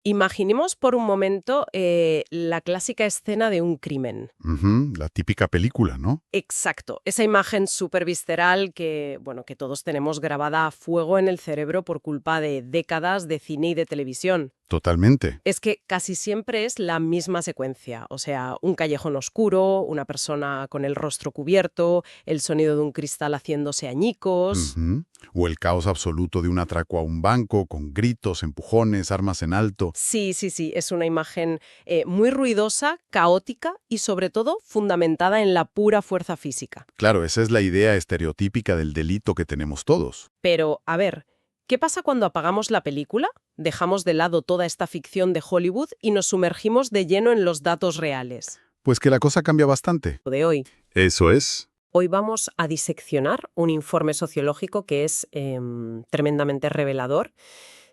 Imaginemos por un momento la clásica escena de un crimen. Ujú, la típica película, ¿no? Exacto, esa imagen súper visceral que, bueno, que todos tenemos grabada a fuego en el cerebro por culpa de décadas de cine y de televisión. Totalmente. Es que casi siempre es la misma secuencia, o sea, un callejón oscuro, una persona con el rostro cubierto, el sonido de un cristal haciéndose añicos. Ujú. O el caos absoluto de un atraco a un banco, con gritos, empujones, armas en alto. Sí, sí, sí, es una imagen muy ruidosa, caótica y sobre todo fundamentada en la pura fuerza física. Claro, esa es la idea estereotípica del delito que tenemos todos. Pero, a ver, ¿qué pasa cuando apagamos la película? Dejamos de lado toda esta ficción de Hollywood y nos sumergimos de lleno en los datos reales Pues que la cosa cambia bastante. de hoy. Eso es. Hoy vamos a diseccionar un informe sociológico que es tremendamente revelador.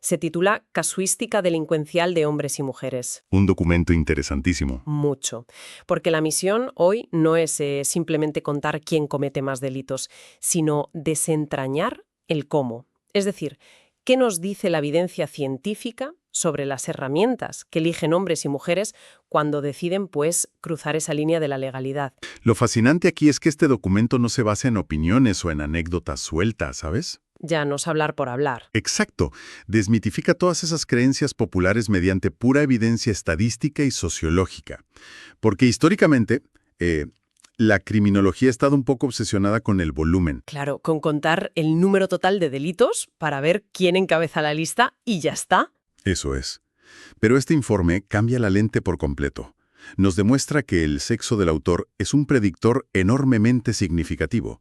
Se titula Casuística delincuencial de hombres y mujeres. Un documento interesantísimo. Mucho. Porque la misión hoy no es simplemente contar quién comete más delitos, sino desentrañar el cómo. Es decir, ¿qué nos dice la evidencia científica sobre las herramientas que eligen hombres y mujeres cuando deciden, pues, cruzar esa línea de la legalidad? Lo fascinante aquí es que este documento no se basa en opiniones o en anécdotas sueltas, ¿sabes? Ya no es hablar por hablar. Exacto. Desmitifica todas esas creencias populares mediante pura evidencia estadística y sociológica. Porque históricamente, la criminología ha estado un poco obsesionada con el volumen. Claro, con contar el número total de delitos para ver quién encabeza la lista y ya está. Eso es. Pero este informe cambia la lente por completo. Nos demuestra que el sexo del autor es un predictor enormemente significativo,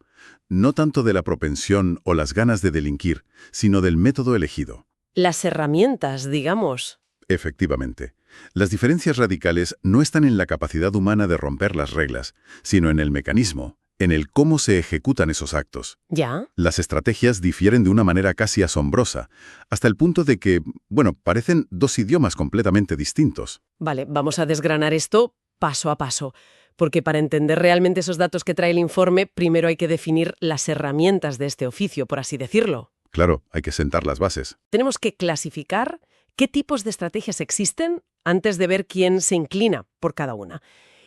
no tanto de la propensión o las ganas de delinquir, sino del método elegido. Las herramientas, digamos. Efectivamente, las diferencias radicales no están en la capacidad humana de romper las reglas, sino en el mecanismo, en el cómo se ejecutan esos actos. ¿Ya? Las estrategias difieren de una manera casi asombrosa, hasta el punto de que, bueno, parecen dos idiomas completamente distintos. Vale, vamos a desgranar esto paso a paso, porque para entender realmente esos datos que trae el informe, primero hay que definir las herramientas de este oficio, por así decirlo. Claro, hay que sentar las bases. Tenemos que clasificar qué tipos de estrategias existen antes de ver quién se inclina por cada una.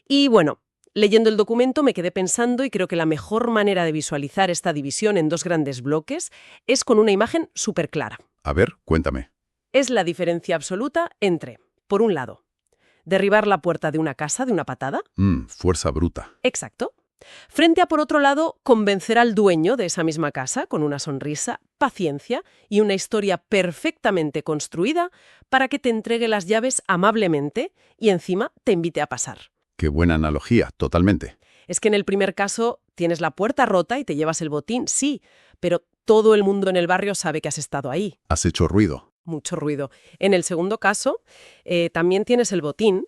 Y bueno, leyendo el documento me quedé pensando y creo que la mejor manera de visualizar esta división en dos grandes bloques es con una imagen súper clara. A ver, cuéntame. Es la diferencia absoluta entre, por un lado, derribar la puerta de una casa de una patada. Fuerza bruta. Exacto. Frente a, por otro lado, convencer al dueño de esa misma casa con una sonrisa, paciencia y una historia perfectamente construida para que te entregue las llaves amablemente y encima te invite a pasar. Qué buena analogía, totalmente. Es que en el primer caso tienes la puerta rota y te llevas el botín, sí, pero todo el mundo en el barrio sabe que has estado ahí. Has hecho ruido. Mucho ruido. En el segundo caso, también tienes el botín,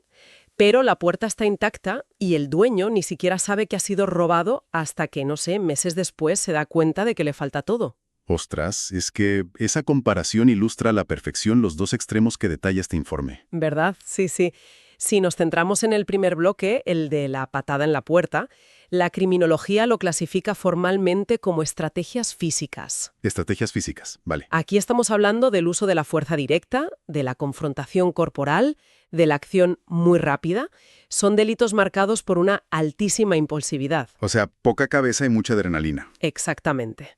pero la puerta está intacta y el dueño ni siquiera sabe que ha sido robado hasta que, no sé, meses después se da cuenta de que le falta todo. Ostras, es que esa comparación ilustra a la perfección los dos extremos que detalla este informe. ¿Verdad? Sí, sí. Si nos centramos en el primer bloque, el de la patada en la puerta, la criminología lo clasifica formalmente como estrategias físicas. Estrategias físicas, vale. Aquí estamos hablando del uso de la fuerza directa, de la confrontación corporal, de la acción muy rápida. Son delitos marcados por una altísima impulsividad. O sea, poca cabeza y mucha adrenalina. Exactamente.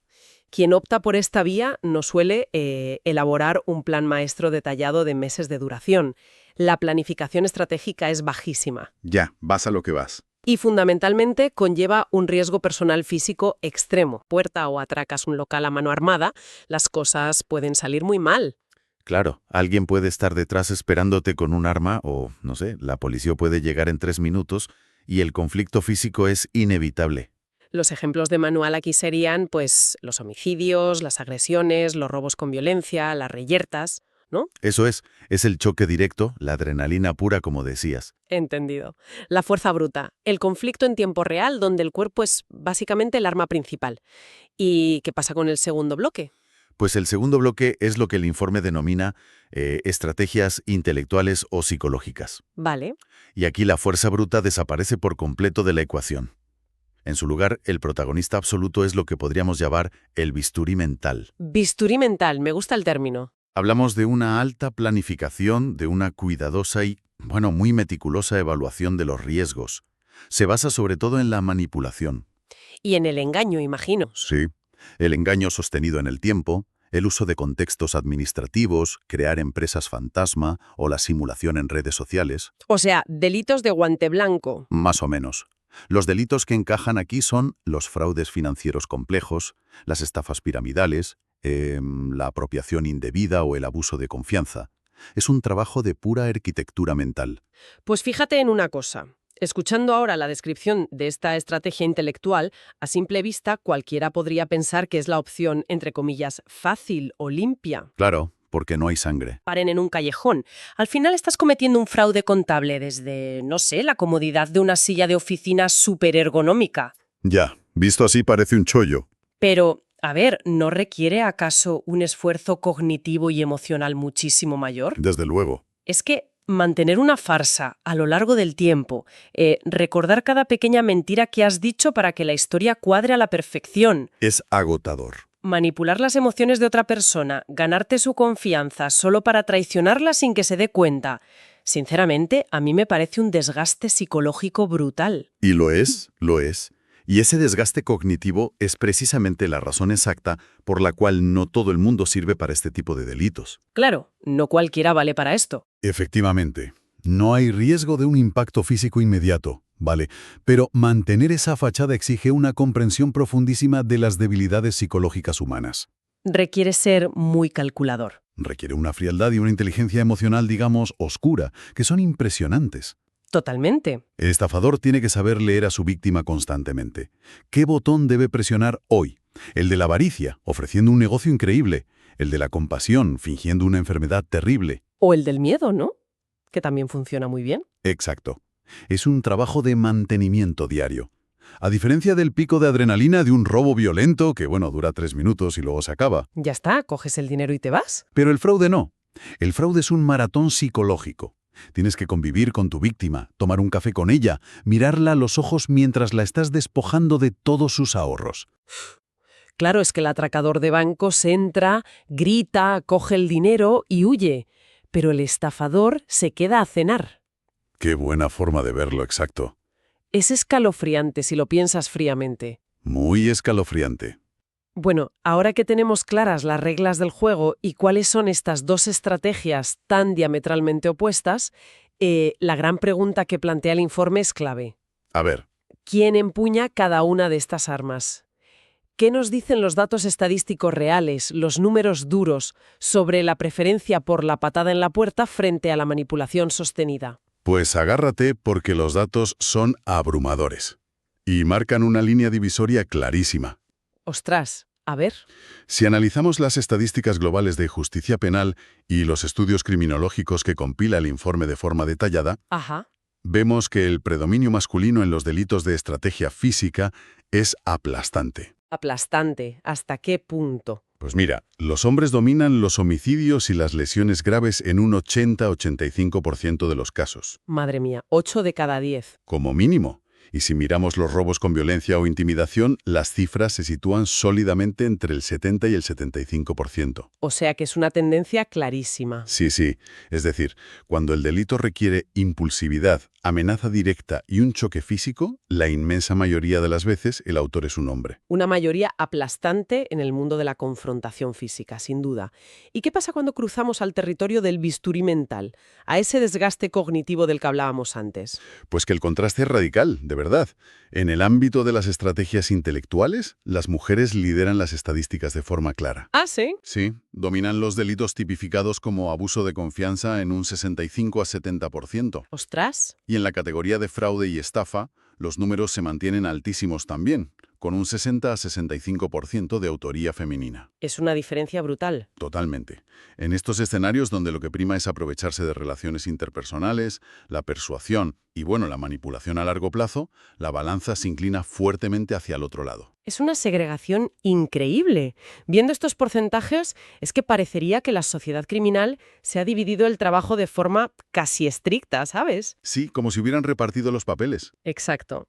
Quien opta por esta vía no suele elaborar un plan maestro detallado de meses de duración. La planificación estratégica es bajísima. Ya, vas a lo que vas. Y fundamentalmente conlleva un riesgo personal físico extremo. Puerta o atracas un local a mano armada, las cosas pueden salir muy mal. Claro, alguien puede estar detrás esperándote con un arma o, no sé, la policía puede llegar en 3 minutos y el conflicto físico es inevitable. Los ejemplos de manual aquí serían, pues, los homicidios, las agresiones, los robos con violencia, las reyertas, ¿no? Eso es el choque directo, la adrenalina pura, como decías. Entendido. La fuerza bruta, el conflicto en tiempo real donde el cuerpo es básicamente el arma principal. ¿Y qué pasa con el segundo bloque? Pues el segundo bloque es lo que el informe denomina estrategias intelectuales o psicológicas. Vale. Y aquí la fuerza bruta desaparece por completo de la ecuación. En su lugar, el protagonista absoluto es lo que podríamos llamar el bisturí mental. Bisturí mental, me gusta el término. Hablamos de una alta planificación, de una cuidadosa y, muy meticulosa evaluación de los riesgos. Se basa sobre todo en la manipulación. Y en el engaño, imagino. Sí. El engaño sostenido en el tiempo, el uso de contextos administrativos, crear empresas fantasma o la simulación en redes sociales. O sea, delitos de guante blanco. Más o menos. Los delitos que encajan aquí son los fraudes financieros complejos, las estafas piramidales, la apropiación indebida o el abuso de confianza. Es un trabajo de pura arquitectura mental. Pues fíjate en una cosa. Escuchando ahora la descripción de esta estrategia intelectual, a simple vista cualquiera podría pensar que es la opción, entre comillas, fácil o limpia. Claro, porque no hay sangre. Paren en un callejón. Al final estás cometiendo un fraude contable desde, no sé, la comodidad de una silla de oficina súper ergonómica. Ya, visto así parece un chollo. Pero, a ver, ¿no requiere acaso un esfuerzo cognitivo y emocional muchísimo mayor? Desde luego. Es que mantener una farsa a lo largo del tiempo, recordar cada pequeña mentira que has dicho para que la historia cuadre a la perfección, Es agotador. manipular las emociones de otra persona, ganarte su confianza solo para traicionarla sin que se dé cuenta. Sinceramente, a mí me parece un desgaste psicológico brutal. Y lo es, lo es. Y ese desgaste cognitivo es precisamente la razón exacta por la cual no todo el mundo sirve para este tipo de delitos. Claro, no cualquiera vale para esto. Efectivamente, no hay riesgo de un impacto físico inmediato, ¿vale? Pero mantener esa fachada exige una comprensión profundísima de las debilidades psicológicas humanas. Requiere ser muy calculador. Requiere una frialdad y una inteligencia emocional, digamos, oscura, que son impresionantes. Totalmente. El estafador tiene que saber leer a su víctima constantemente. ¿Qué botón debe presionar hoy? El de la avaricia, ofreciendo un negocio increíble. El de la compasión, fingiendo una enfermedad terrible. O el del miedo, ¿no? Que también funciona muy bien. Exacto. Es un trabajo de mantenimiento diario. A diferencia del pico de adrenalina de un robo violento, que dura 3 minutos y luego se acaba. Ya está, coges el dinero y te vas. Pero el fraude no. El fraude es un maratón psicológico. Tienes que convivir con tu víctima, tomar un café con ella, mirarla a los ojos mientras la estás despojando de todos sus ahorros. Claro, es que el atracador de bancos entra, grita, coge el dinero y huye. Pero el estafador se queda a cenar. Qué buena forma de verlo, exacto. Es escalofriante si lo piensas fríamente. Muy escalofriante. Bueno, ahora que tenemos claras las reglas del juego y cuáles son estas dos estrategias tan diametralmente opuestas, la gran pregunta que plantea el informe es clave. A ver, ¿Quién empuña cada una de estas armas? ¿Qué nos dicen los datos estadísticos reales, los números duros, sobre la preferencia por la patada en la puerta frente a la manipulación sostenida? pues agárrate porque los datos son abrumadores. Y marcan una línea divisoria clarísima. Ostras, a ver. Si analizamos las estadísticas globales de justicia penal y los estudios criminológicos que compila el informe de forma detallada, Ajá. vemos que el predominio masculino en los delitos de estrategia física es aplastante. Aplastante. ¿Hasta qué punto? Pues mira, los hombres dominan los homicidios y las lesiones graves en un 80-85% de los casos, Madre mía, 8 de cada 10. como mínimo. Y si miramos los robos con violencia o intimidación, las cifras se sitúan sólidamente entre el 70 y el 75%. O sea que es una tendencia clarísima. Sí, sí. Es decir, cuando el delito requiere impulsividad, amenaza directa y un choque físico, la inmensa mayoría de las veces el autor es un hombre. Una mayoría aplastante en el mundo de la confrontación física, sin duda. ¿Y qué pasa cuando cruzamos al territorio del bisturí mental, a ese desgaste cognitivo del que hablábamos antes? Pues que el contraste es radical, de verdad. En el ámbito de las estrategias intelectuales, las mujeres lideran las estadísticas de forma clara. Ah, ¿sí? Sí, dominan los delitos tipificados como abuso de confianza en un 65 a 70%. Ostras. Y en la categoría de fraude y estafa, los números se mantienen altísimos también, con un 60 a 65% de autoría femenina. Es una diferencia brutal. Totalmente. En estos escenarios donde lo que prima es aprovecharse de relaciones interpersonales, la persuasión y, la manipulación a largo plazo, la balanza se inclina fuertemente hacia el otro lado. Es una segregación increíble. Viendo estos porcentajes, es que parecería que la sociedad criminal se ha dividido el trabajo de forma casi estricta, ¿sabes? Sí, como si hubieran repartido los papeles. Exacto.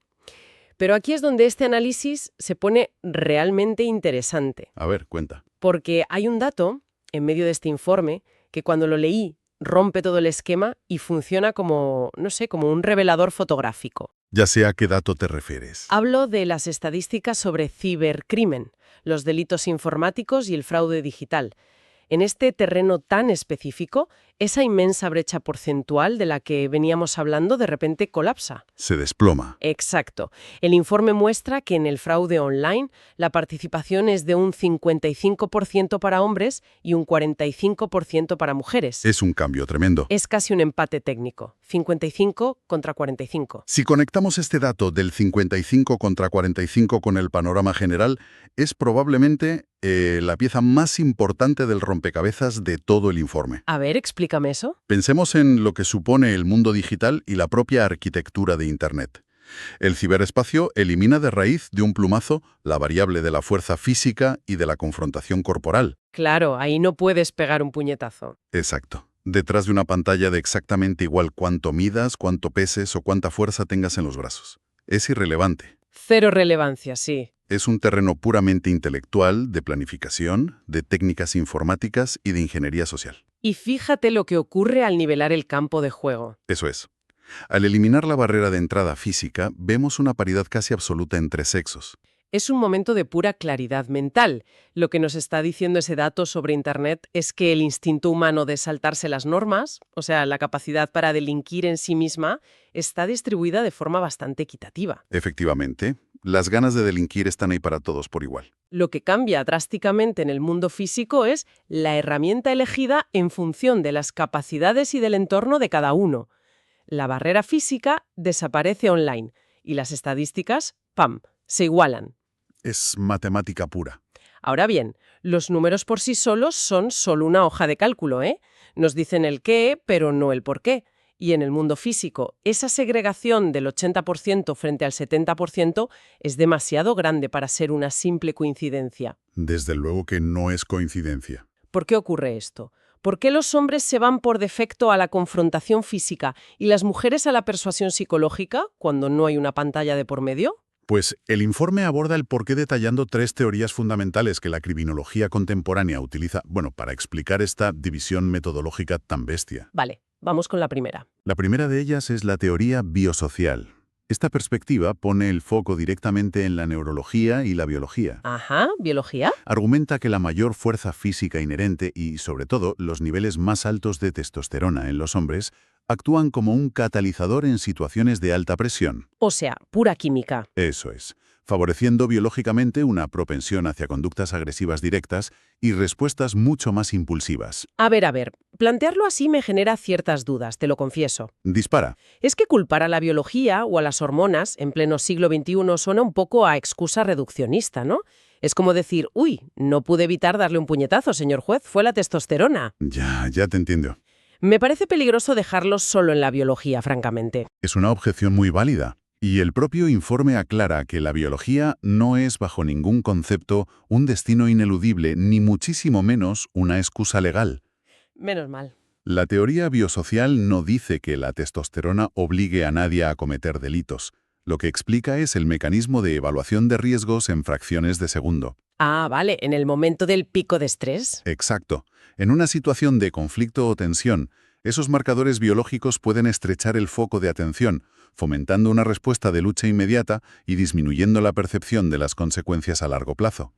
Pero aquí es donde este análisis se pone realmente interesante. A ver, cuenta. Porque hay un dato, en medio de este informe, que cuando lo leí rompe todo el esquema y funciona como, no sé, como un revelador fotográfico. Ya sé a qué dato te refieres. Hablo de las estadísticas sobre cibercrimen, los delitos informáticos y el fraude digital. En este terreno tan específico, esa inmensa brecha porcentual de la que veníamos hablando de repente colapsa. Se desploma. Exacto. El informe muestra que en el fraude online la participación es de un 55% para hombres y un 45% para mujeres. Es un cambio tremendo. Es casi un empate técnico, 55 contra 45. Si conectamos este dato del 55 contra 45 con el panorama general, es probablemente la pieza más importante del rompecabezas de todo el informe. A ver, explícame eso. Pensemos en lo que supone el mundo digital y la propia arquitectura de Internet. El ciberespacio elimina de raíz de un plumazo la variable de la fuerza física y de la confrontación corporal. Claro, ahí no puedes pegar un puñetazo. Exacto. Detrás de una pantalla de exactamente igual cuánto midas, cuánto peses o cuánta fuerza tengas en los brazos. Es irrelevante. Cero relevancia, sí. Es un terreno puramente intelectual, de planificación, de técnicas informáticas y de ingeniería social. Y fíjate lo que ocurre al nivelar el campo de juego. Eso es. Al eliminar la barrera de entrada física, vemos una paridad casi absoluta entre sexos. Es un momento de pura claridad mental. Lo que nos está diciendo ese dato sobre Internet es que el instinto humano de saltarse las normas, o sea, la capacidad para delinquir en sí misma, está distribuida de forma bastante equitativa. Efectivamente, las ganas de delinquir están ahí para todos por igual. Lo que cambia drásticamente en el mundo físico es la herramienta elegida en función de las capacidades y del entorno de cada uno. La barrera física desaparece online y las estadísticas, ¡pam!, se igualan. Es matemática pura. Ahora bien, los números por sí solos son solo una hoja de cálculo, ¿eh? Nos dicen el qué, pero no el por qué. Y en el mundo físico, esa segregación del 80% frente al 70% es demasiado grande para ser una simple coincidencia. Desde luego que no es coincidencia. ¿Por qué ocurre esto? ¿Por qué los hombres se van por defecto a la confrontación física y las mujeres a la persuasión psicológica cuando no hay una pantalla de por medio? Pues el informe aborda el porqué detallando 3 teorías fundamentales que la criminología contemporánea utiliza, para explicar esta división metodológica tan bestia. Vale, vamos con la primera. La primera de ellas es la teoría biosocial. Esta perspectiva pone el foco directamente en la neurología y la biología. Ajá, ¿biología? Argumenta que la mayor fuerza física inherente y, sobre todo, los niveles más altos de testosterona en los hombres actúan como un catalizador en situaciones de alta presión. O sea, pura química. Eso es, favoreciendo biológicamente una propensión hacia conductas agresivas directas y respuestas mucho más impulsivas. A ver, plantearlo así me genera ciertas dudas, te lo confieso. Dispara. Es que culpar a la biología o a las hormonas en pleno siglo XXI suena un poco a excusa reduccionista, ¿no? Es como decir, uy, no pude evitar darle un puñetazo, señor juez, fue la testosterona. Ya te entiendo. Me parece peligroso dejarlo solo en la biología, francamente. Es una objeción muy válida. Y el propio informe aclara que la biología no es bajo ningún concepto un destino ineludible, ni muchísimo menos una excusa legal. Menos mal. La teoría biosocial no dice que la testosterona obligue a nadie a cometer delitos. Lo que explica es el mecanismo de evaluación de riesgos en fracciones de segundo. Ah, vale, en el momento del pico de estrés. Exacto. En una situación de conflicto o tensión, esos marcadores biológicos pueden estrechar el foco de atención, fomentando una respuesta de lucha inmediata y disminuyendo la percepción de las consecuencias a largo plazo.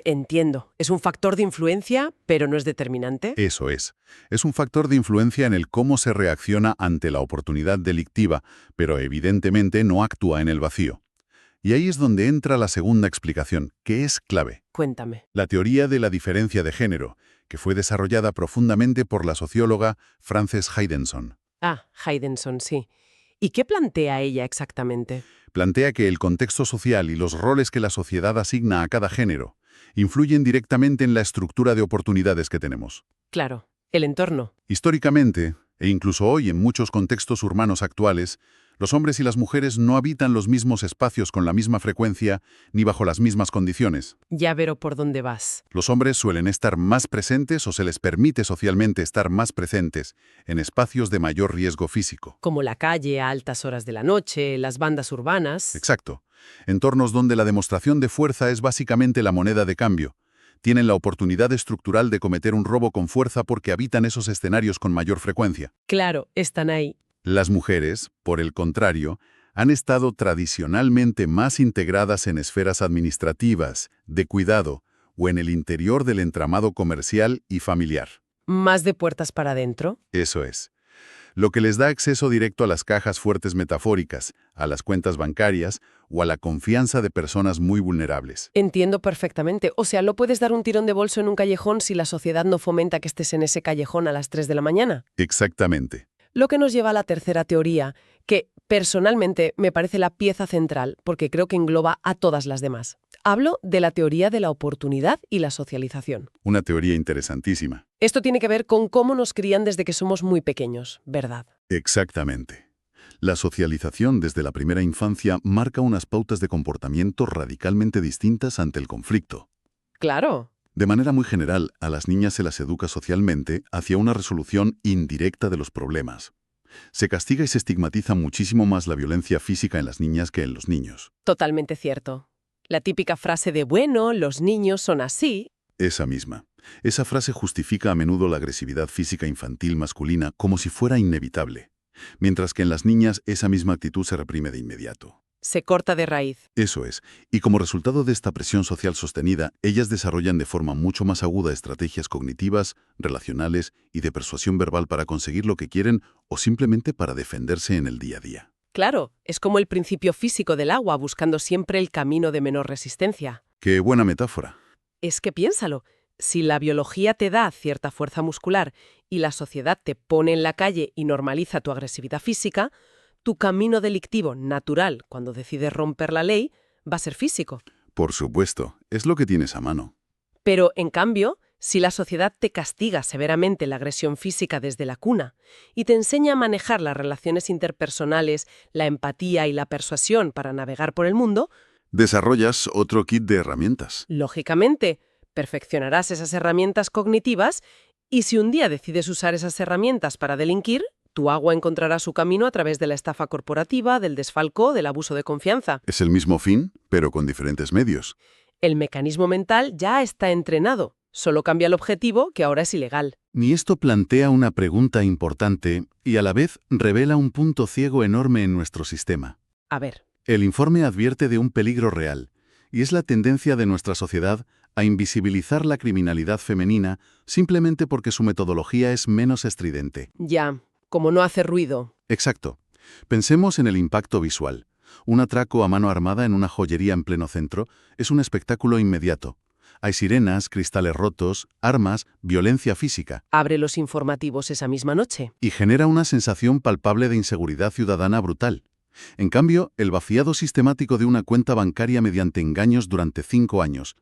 Entiendo. Es un factor de influencia, pero no es determinante. Eso es. Es un factor de influencia en el cómo se reacciona ante la oportunidad delictiva, pero evidentemente no actúa en el vacío. Y ahí es donde entra la segunda explicación, que es clave. Cuéntame. La teoría de la diferencia de género, que fue desarrollada profundamente por la socióloga Frances Haidenson. Ah, Haidenson, sí. ¿Y qué plantea ella exactamente? Plantea que el contexto social y los roles que la sociedad asigna a cada género influyen directamente en la estructura de oportunidades que tenemos. Claro, el entorno. Históricamente, e incluso hoy en muchos contextos urbanos actuales, los hombres y las mujeres no habitan los mismos espacios con la misma frecuencia ni bajo las mismas condiciones. Ya veo por dónde vas. Los hombres suelen estar más presentes o se les permite socialmente estar más presentes en espacios de mayor riesgo físico. Como la calle a altas horas de la noche, las bandas urbanas. Exacto. Entornos donde la demostración de fuerza es básicamente la moneda de cambio. Tienen la oportunidad estructural de cometer un robo con fuerza porque habitan esos escenarios con mayor frecuencia. Claro, están ahí. Las mujeres, por el contrario, han estado tradicionalmente más integradas en esferas administrativas, de cuidado o en el interior del entramado comercial y familiar. Más de puertas para adentro. Eso es. Lo que les da acceso directo a las cajas fuertes metafóricas, a las cuentas bancarias o a la confianza de personas muy vulnerables. Entiendo perfectamente. O sea, ¿lo puedes dar un tirón de bolso en un callejón si la sociedad no fomenta que estés en ese callejón a las 3 de la mañana? Exactamente. Lo que nos lleva a la tercera teoría, que personalmente me parece la pieza central porque creo que engloba a todas las demás. Hablo de la teoría de la oportunidad y la socialización. Una teoría interesantísima. Esto tiene que ver con cómo nos crían desde que somos muy pequeños, ¿verdad? Exactamente. La socialización desde la primera infancia marca unas pautas de comportamiento radicalmente distintas ante el conflicto. Claro. De manera muy general, a las niñas se las educa socialmente hacia una resolución indirecta de los problemas. Se castiga y se estigmatiza muchísimo más la violencia física en las niñas que en los niños. Totalmente cierto. La típica frase de, bueno, los niños son así. Esa misma. Esa frase justifica a menudo la agresividad física infantil masculina como si fuera inevitable, mientras que en las niñas esa misma actitud se reprime de inmediato. Se corta de raíz. Eso es, y como resultado de esta presión social sostenida, ellas desarrollan de forma mucho más aguda estrategias cognitivas, relacionales y de persuasión verbal para conseguir lo que quieren o simplemente para defenderse en el día a día. Claro, es como el principio físico del agua buscando siempre el camino de menor resistencia. ¡Qué buena metáfora! Es que piénsalo, si la biología te da cierta fuerza muscular y la sociedad te pone en la calle y normaliza tu agresividad física, tu camino delictivo natural, cuando decides romper la ley, va a ser físico. Por supuesto, es lo que tienes a mano. Pero, en cambio, si la sociedad te castiga severamente la agresión física desde la cuna y te enseña a manejar las relaciones interpersonales, la empatía y la persuasión para navegar por el mundo, Desarrollas otro kit de herramientas. lógicamente, perfeccionarás esas herramientas cognitivas y si un día decides usar esas herramientas para delinquir, tu agua encontrará su camino a través de la estafa corporativa, del desfalco, del abuso de confianza. Es el mismo fin, pero con diferentes medios. El mecanismo mental ya está entrenado, solo cambia el objetivo, que ahora es ilegal. Y esto plantea una pregunta importante y a la vez revela un punto ciego enorme en nuestro sistema. A ver, El informe advierte de un peligro real, y es la tendencia de nuestra sociedad a invisibilizar la criminalidad femenina simplemente porque su metodología es menos estridente. ya, como no hace ruido. Exacto. Pensemos en el impacto visual. Un atraco a mano armada en una joyería en pleno centro es un espectáculo inmediato. Hay sirenas, cristales rotos, armas, violencia física. Abre los informativos esa misma noche. Y genera una sensación palpable de inseguridad ciudadana brutal. En cambio, el vaciado sistemático de una cuenta bancaria mediante engaños durante 5 años,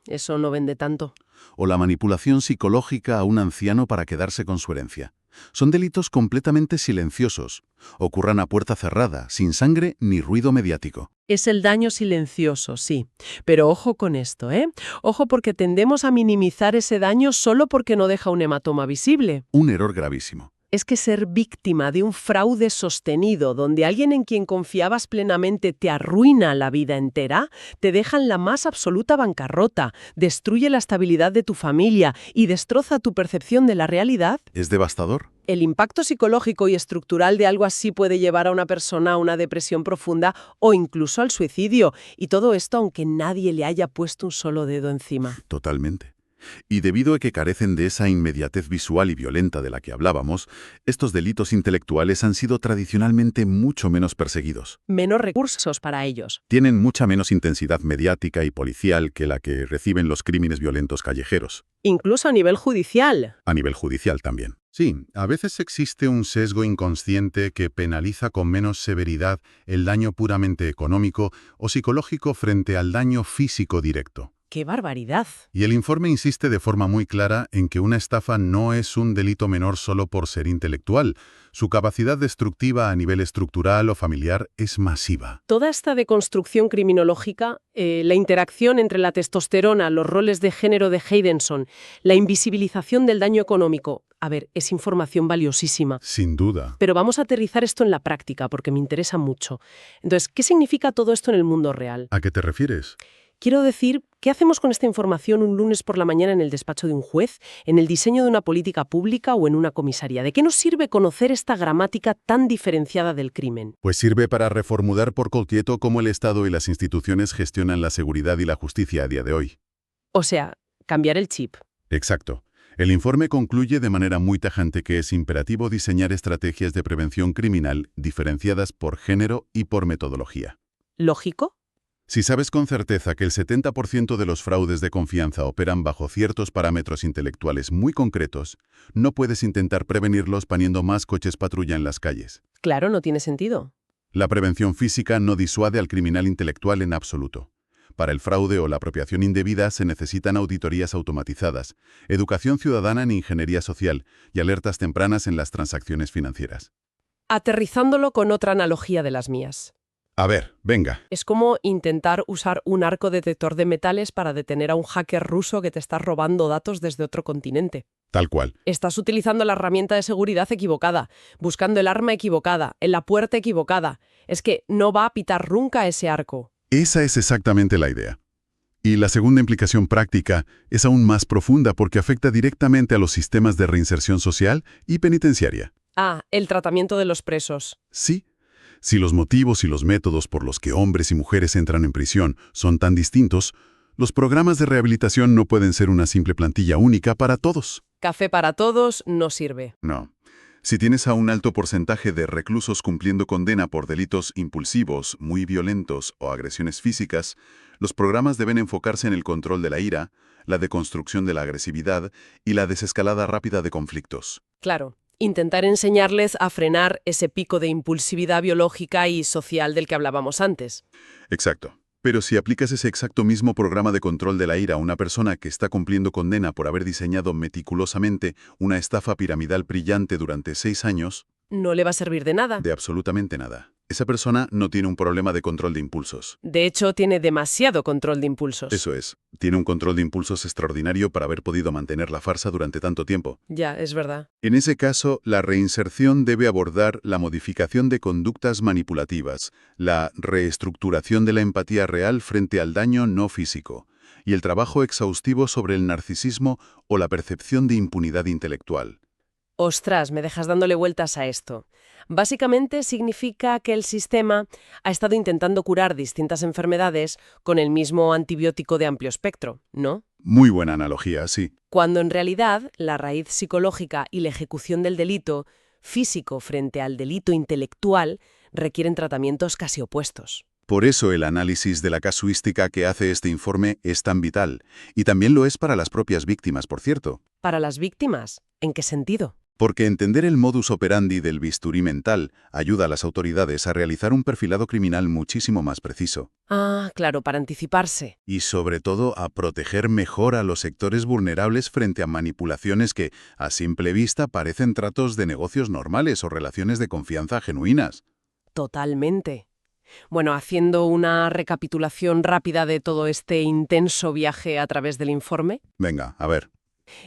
Eso no vende tanto. o la manipulación psicológica a un anciano para quedarse con su herencia. Son delitos completamente silenciosos. Ocurran a puerta cerrada, sin sangre ni ruido mediático. Es el daño silencioso, sí. Pero ojo con esto, ¿eh? Ojo porque tendemos a minimizar ese daño solo porque no deja un hematoma visible. Un error gravísimo. Es que ser víctima de un fraude sostenido, donde alguien en quien confiabas plenamente te arruina la vida entera, te deja en la más absoluta bancarrota, destruye la estabilidad de tu familia y destroza tu percepción de la realidad. ¿Es devastador? El impacto psicológico y estructural de algo así puede llevar a una persona a una depresión profunda o incluso al suicidio, y todo esto aunque nadie le haya puesto un solo dedo encima. Totalmente. Y debido a que carecen de esa inmediatez visual y violenta de la que hablábamos, estos delitos intelectuales han sido tradicionalmente mucho menos perseguidos. Menos recursos para ellos. Tienen mucha menos intensidad mediática y policial que la que reciben los crímenes violentos callejeros. Incluso a nivel judicial. A nivel judicial también. Sí, a veces existe un sesgo inconsciente que penaliza con menos severidad el daño puramente económico o psicológico frente al daño físico directo. ¡Qué barbaridad! Y el informe insiste de forma muy clara en que una estafa no es un delito menor solo por ser intelectual. Su capacidad destructiva a nivel estructural o familiar es masiva. Toda esta deconstrucción criminológica, la interacción entre la testosterona, los roles de género de Heidenson, la invisibilización del daño económico, a ver, es información valiosísima. Sin duda. Pero vamos a aterrizar esto en la práctica porque me interesa mucho. Entonces, ¿qué significa todo esto en el mundo real? ¿A qué te refieres? Quiero decir, ¿qué hacemos con esta información un lunes por la mañana en el despacho de un juez, en el diseño de una política pública o en una comisaría? ¿De qué nos sirve conocer esta gramática tan diferenciada del crimen? Pues sirve para reformular por completo cómo el Estado y las instituciones gestionan la seguridad y la justicia a día de hoy. O sea, cambiar el chip. Exacto. El informe concluye de manera muy tajante que es imperativo diseñar estrategias de prevención criminal diferenciadas por género y por metodología. ¿Lógico? Si sabes con certeza que el 70% de los fraudes de confianza operan bajo ciertos parámetros intelectuales muy concretos, no puedes intentar prevenirlos poniendo más coches patrulla en las calles. Claro, no tiene sentido. La prevención física no disuade al criminal intelectual en absoluto. Para el fraude o la apropiación indebida se necesitan auditorías automatizadas, educación ciudadana en ingeniería social y alertas tempranas en las transacciones financieras. Aterrizándolo con otra analogía de las mías. A ver, venga. Es como intentar usar un arco detector de metales para detener a un hacker ruso que te está robando datos desde otro continente. Tal cual. Estás utilizando la herramienta de seguridad equivocada, buscando el arma equivocada, en la puerta equivocada. Es que no va a pitar nunca ese arco. Esa es exactamente la idea. Y la segunda implicación práctica es aún más profunda porque afecta directamente a los sistemas de reinserción social y penitenciaria. Ah, el tratamiento de los presos. Sí. Si los motivos y los métodos por los que hombres y mujeres entran en prisión son tan distintos, los programas de rehabilitación no pueden ser una simple plantilla única para todos. Café para todos no sirve. No. Si tienes a un alto porcentaje de reclusos cumpliendo condena por delitos impulsivos, muy violentos o agresiones físicas, los programas deben enfocarse en el control de la ira, la deconstrucción de la agresividad y la desescalada rápida de conflictos. Claro. Intentar enseñarles a frenar ese pico de impulsividad biológica y social del que hablábamos antes. Exacto. Pero si aplicas ese exacto mismo programa de control de la ira a una persona que está cumpliendo condena por haber diseñado meticulosamente una estafa piramidal brillante durante 6 años... No le va a servir de nada. De absolutamente nada. Esa persona no tiene un problema de control de impulsos. De hecho, tiene demasiado control de impulsos. Eso es. Tiene un control de impulsos extraordinario para haber podido mantener la farsa durante tanto tiempo. Ya, es verdad. En ese caso, la reinserción debe abordar la modificación de conductas manipulativas, la reestructuración de la empatía real frente al daño no físico, y el trabajo exhaustivo sobre el narcisismo o la percepción de impunidad intelectual. Ostras, me dejas dándole vueltas a esto. Básicamente significa que el sistema ha estado intentando curar distintas enfermedades con el mismo antibiótico de amplio espectro, ¿no? Muy buena analogía, sí. Cuando en realidad la raíz psicológica y la ejecución del delito físico frente al delito intelectual requieren tratamientos casi opuestos. Por eso el análisis de la casuística que hace este informe es tan vital, y también lo es para las propias víctimas, por cierto. ¿Para las víctimas? ¿En qué sentido? Porque entender el modus operandi del bisturí mental ayuda a las autoridades a realizar un perfilado criminal muchísimo más preciso. Ah, claro, para anticiparse. Y sobre todo a proteger mejor a los sectores vulnerables frente a manipulaciones que, a simple vista, parecen tratos de negocios normales o relaciones de confianza genuinas. Totalmente. Bueno, haciendo una recapitulación rápida de todo este intenso viaje a través del informe. Venga, a ver.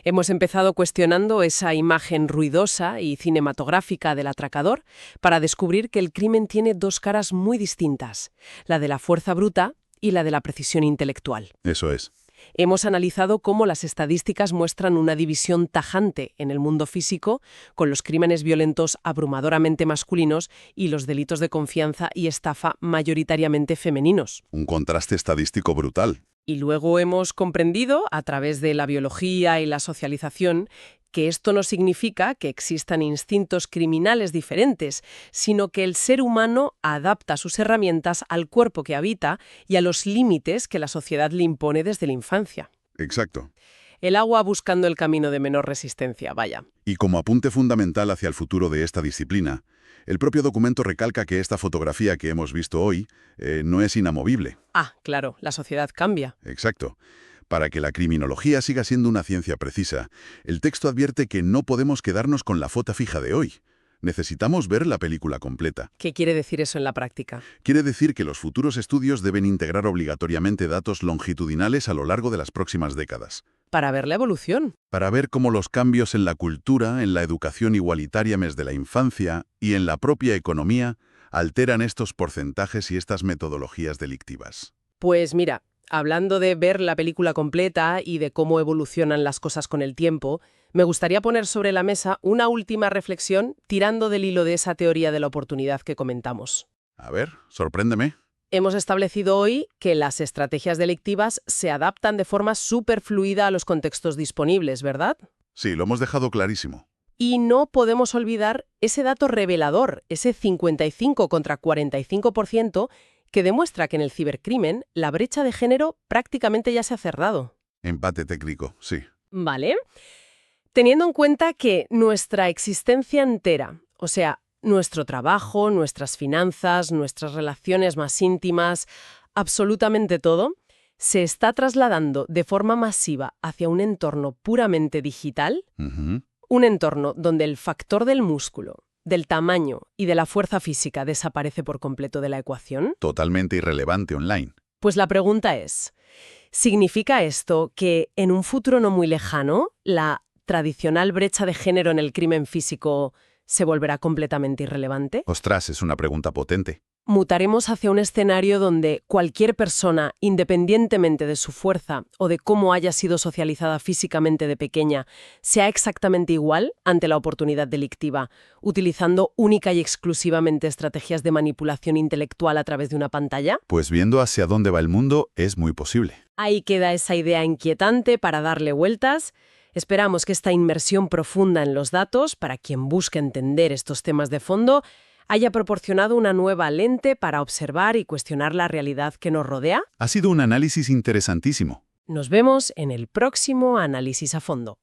Hemos empezado cuestionando esa imagen ruidosa y cinematográfica del atracador para descubrir que el crimen tiene dos caras muy distintas, la de la fuerza bruta y la de la precisión intelectual. Eso es. Hemos analizado cómo las estadísticas muestran una división tajante en el mundo físico, con los crímenes violentos abrumadoramente masculinos y los delitos de confianza y estafa mayoritariamente femeninos. Un contraste estadístico brutal. Y luego hemos comprendido, a través de la biología y la socialización, que esto no significa que existan instintos criminales diferentes, sino que el ser humano adapta sus herramientas al cuerpo que habita y a los límites que la sociedad le impone desde la infancia. Exacto. El agua buscando el camino de menor resistencia, vaya. Y como apunte fundamental hacia el futuro de esta disciplina, el propio documento recalca que esta fotografía que hemos visto hoy no es inamovible. Ah, claro, la sociedad cambia. Exacto. Para que la criminología siga siendo una ciencia precisa, el texto advierte que no podemos quedarnos con la foto fija de hoy. Necesitamos ver la película completa. ¿Qué quiere decir eso en la práctica? Quiere decir que los futuros estudios deben integrar obligatoriamente datos longitudinales a lo largo de las próximas décadas. Para ver la evolución. Para ver cómo los cambios en la cultura, en la educación igualitaria desde la infancia y en la propia economía alteran estos porcentajes y estas metodologías delictivas. Pues mira, hablando de ver la película completa y de cómo evolucionan las cosas con el tiempo, me gustaría poner sobre la mesa una última reflexión tirando del hilo de esa teoría de la oportunidad que comentamos. A ver, sorpréndeme. Hemos establecido hoy que las estrategias delictivas se adaptan de forma súper fluida a los contextos disponibles, ¿verdad? Sí, lo hemos dejado clarísimo. Y no podemos olvidar ese dato revelador, ese 55 contra 45%, que demuestra que en el cibercrimen la brecha de género prácticamente ya se ha cerrado. Empate técnico, sí. ¿Vale? Teniendo en cuenta que nuestra existencia entera, o sea, nuestro trabajo, nuestras finanzas, nuestras relaciones más íntimas, absolutamente todo, se está trasladando de forma masiva hacia un entorno puramente digital, un entorno donde el factor del músculo, del tamaño y de la fuerza física desaparece por completo de la ecuación. Totalmente irrelevante online. Pues la pregunta es, ¿significa esto que en un futuro no muy lejano la tradicional brecha de género en el crimen físico se volverá completamente irrelevante? Ostras, es una pregunta potente. ¿Mutaremos hacia un escenario donde cualquier persona, independientemente de su fuerza o de cómo haya sido socializada físicamente de pequeña, sea exactamente igual ante la oportunidad delictiva, utilizando única y exclusivamente estrategias de manipulación intelectual a través de una pantalla? Pues viendo hacia dónde va el mundo, es muy posible. Ahí queda esa idea inquietante para darle vueltas. Esperamos que esta inmersión profunda en los datos, para quien busque entender estos temas de fondo, haya proporcionado una nueva lente para observar y cuestionar la realidad que nos rodea. Ha sido un análisis interesantísimo. Nos vemos en el próximo Análisis a Fondo.